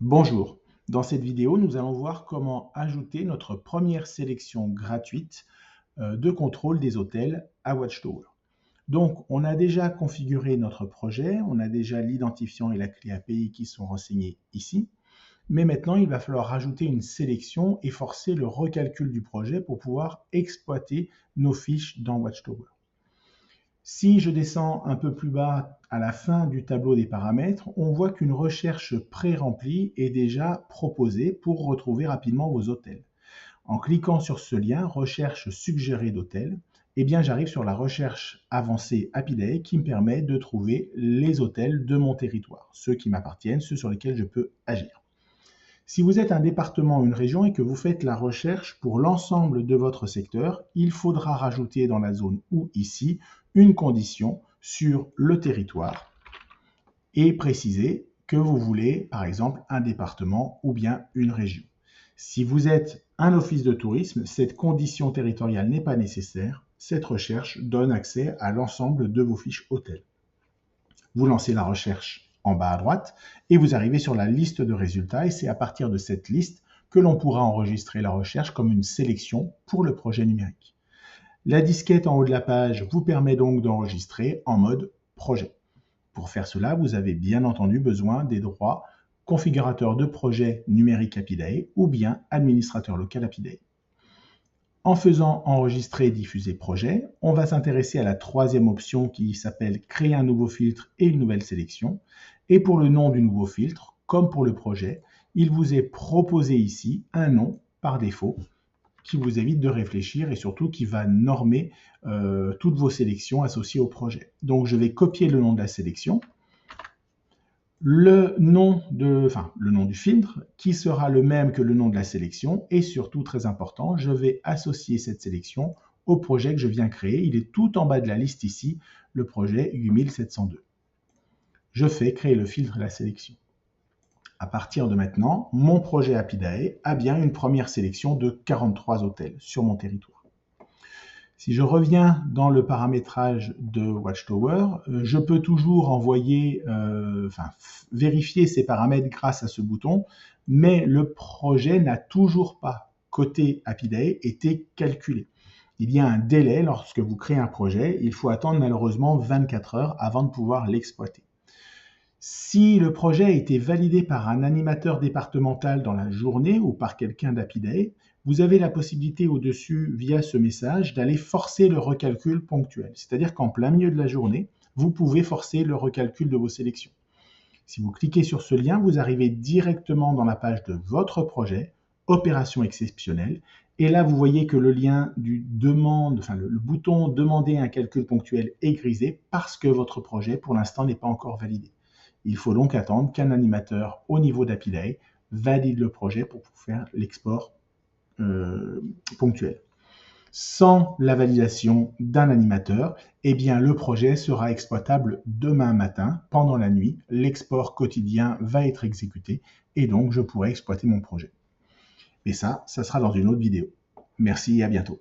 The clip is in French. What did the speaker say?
Bonjour, dans cette vidéo, nous allons voir comment ajouter notre première sélection gratuite de contrôle des hôtels à Watchtower. Donc, on a déjà configuré notre projet, on a déjà l'identifiant et la clé API qui sont renseignés ici, mais maintenant, il va falloir rajouter une sélection et forcer le recalcul du projet pour pouvoir exploiter nos fiches dans Watchtower. Si je descends un peu plus bas à la fin du tableau des paramètres, on voit qu'une recherche pré-remplie est déjà proposée pour retrouver rapidement vos hôtels. En cliquant sur ce lien, recherche suggérée d'hôtels, eh bien j'arrive sur la recherche avancée Happyday qui me permet de trouver les hôtels de mon territoire, ceux qui m'appartiennent, ceux sur lesquels je peux agir. Si vous êtes un département ou une région et que vous faites la recherche pour l'ensemble de votre secteur, il faudra rajouter dans la zone ou ici une condition sur le territoire et préciser que vous voulez, par exemple, un département ou bien une région. Si vous êtes un office de tourisme, cette condition territoriale n'est pas nécessaire. Cette recherche donne accès à l'ensemble de vos fiches hôtels. Vous lancez la recherche en bas à droite et vous arrivez sur la liste de résultats et c'est à partir de cette liste que l'on pourra enregistrer la recherche comme une sélection pour le projet numérique. La disquette en haut de la page vous permet donc d'enregistrer en mode projet. Pour faire cela, vous avez bien entendu besoin des droits configurateur de projet numérique Happyday ou bien administrateur local Happyday. En faisant enregistrer et diffuser projet, on va s'intéresser à la troisième option qui s'appelle créer un nouveau filtre et une nouvelle sélection. Et pour le nom du nouveau filtre, comme pour le projet, il vous est proposé ici un nom par défaut qui vous évite de réfléchir et surtout qui va normer toutes vos sélections associées au projet. Donc je vais copier le nom de la sélection, le nom du filtre qui sera le même que le nom de la sélection et surtout très important, je vais associer cette sélection au projet que je viens créer. Il est tout en bas de la liste ici, le projet 8702. Je fais créer le filtre et la sélection. À partir de maintenant, mon projet Happyday a bien une première sélection de 43 hôtels sur mon territoire. Si je reviens dans le paramétrage de Watchtower, je peux toujours vérifier ces paramètres grâce à ce bouton, mais le projet n'a toujours pas, côté Happyday, été calculé. Il y a un délai lorsque vous créez un projet, il faut attendre malheureusement 24 heures avant de pouvoir l'exploiter. Si le projet a été validé par un animateur départemental dans la journée ou par quelqu'un d'Happyday, vous avez la possibilité au-dessus, via ce message, d'aller forcer le recalcul ponctuel. C'est-à-dire qu'en plein milieu de la journée, vous pouvez forcer le recalcul de vos sélections. Si vous cliquez sur ce lien, vous arrivez directement dans la page de votre projet, opération exceptionnelle, et là vous voyez que le lien le bouton demander un calcul ponctuel est grisé parce que votre projet pour l'instant n'est pas encore validé. Il faut donc attendre qu'un animateur au niveau d'Happyday valide le projet pour faire l'export ponctuel. Sans la validation d'un animateur, eh bien, le projet sera exploitable demain matin, pendant la nuit. L'export quotidien va être exécuté et donc je pourrai exploiter mon projet. Et ça sera dans une autre vidéo. Merci et à bientôt.